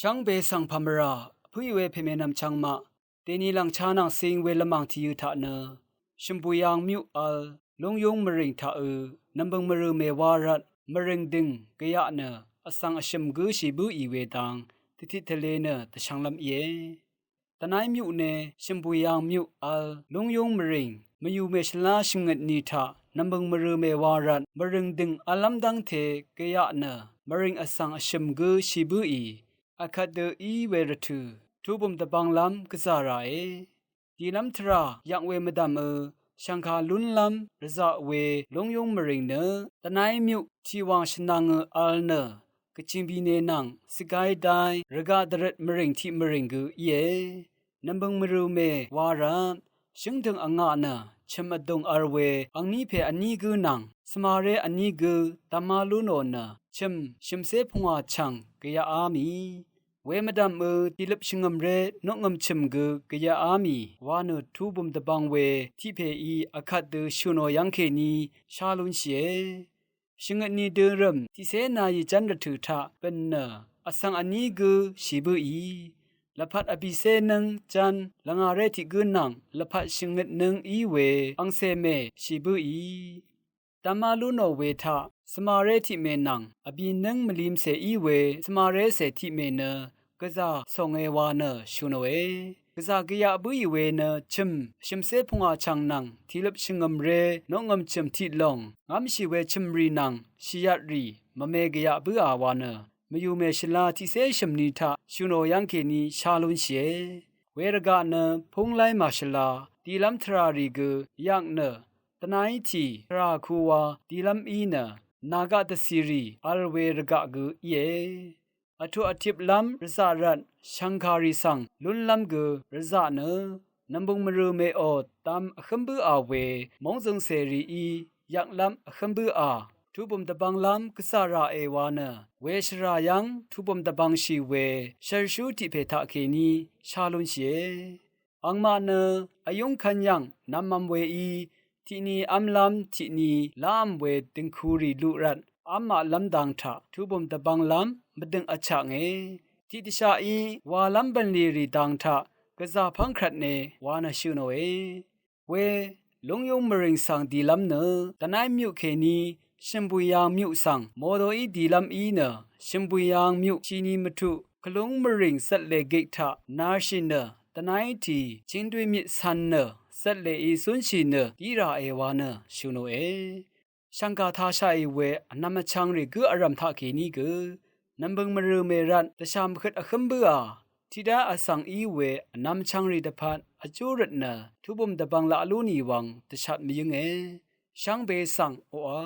ช่างเบสังพมราผู้ยเวเพเมนำช่างมาเตนีลังชานังสิงเวละมังที่ยูทะเนชิมปุยังมิวอัลลงยงมริงทะนัมบังมรือเมวารัดมริงดึงกะยะเนอสังอชิมกุชิบุอีเวตังทิทิทะเลเนตะช่างลำเยตะนายมิวเนชิมปุยังมิวอัลลงยงมริงมยูเมชลาชิงเงดนีทะนัมบังมรือเมวารัดมริงดึงอัลลัมดังเทกะยะเนมริงอสังอชิมกุชิบุอีอาคาเดอีเวรทูทูบุมตะบังลัมกะซาราเอดีลัมทรายังเวมดัมชังคาลุนลัมรซาเวลงยงมริงเนตะนายมิวทีวังชนังอัลเนกะจิมบีเนนังสกายไดรกาดรัดมริงที่มริงกุเยนัมบังมรูเมวารันชิงถึงอ่างานะชมดงอารเวอังนี้เพอันนี้กุนังสมาเรอันนี้กุตามาลุโนนะชิมเซพงอาชังกะยาอามีเวมดัมติลบชิงมเรนกงมชิมกุกะยาอามีวานุทูบุมตะบังเวที่เพอีอคัดเดชุโนยังเคนีชาลุนเชชิงนีเดรัมที่เสนายีจันรถุทะเป็นเนอสังอันนี้กุชิบุอีละพัดอภิเษนังจันละงาเรติกุนังละพัดชิงเงนังอีเวอังเซเมชิบุอีตามาลุโนเวทะสมาเรติเมนังอภินังมลิมเสอีเวสมาเรเสติเมเนกะซาส่งเอวาเนชุโนเอกะซากะยะบุอีเวเนชิมเซพงอาชังนังทีลบชิงมเรนงมชิมทิลองงามชิเวชิมรีนังชิยัดรีมะเมกะยะบุอาวาเนมยูเมชลาที่เสชิมนีทะชุโนยังเคนีชาลุนเชเวรกะเนพงไลมาชลาดีลัมทรารีกยังเนตนายทีราคูวาดีลัมอีเนนากะตะซีรีอัลเวรกะกุเยอทุอทิบลัมรซารันชังคาริสังลุนลัมกุรซาเนนัมบุงมรูเมโอตามอคัมบูอาเวมงซงเซรีอียักลัมอคัมบูอาทุบุมตะบังลัมกษาราเอวาเนเวชรายังทุบุมตะบังชีเวเชรชูติเพทะเคนีชาลุนเชอังมาเนอายุงคันยังนัมมัมเวอีที่นี่อัมลัมที่นี่ลามเวติงคูรีลุรันอามาลัมดังทะทุบุมตะบังลัมมดึงอฉะเงที่ติชาอีวาลัมบันลีรีดังทะกะซาพังครัดเนวานาชูโนเวลงยงมริงสังดีลัมเนตะนายมิวเคนีชิมบุยางมิวสังโมโดอีดีลัมอีเนชิมบุยางมิวชีนีมทุคลงมริงสัตเลเกทะนาชิเนตะนายทีจินด้วยมิสันเนสัตเลอีซุนชีเนดีราเอวาเนชูโนชังกาทาชาเอเวอนามชังริกุอารัมทะเคนีกุนัมบังมรือเมรันตะชามขดอคัมบัวทิดาอสังอีเวอนามชังริตพันอจูรตนะทุบุมตะบังละลูนีวังตะชัดมียงช่างเบสังโออา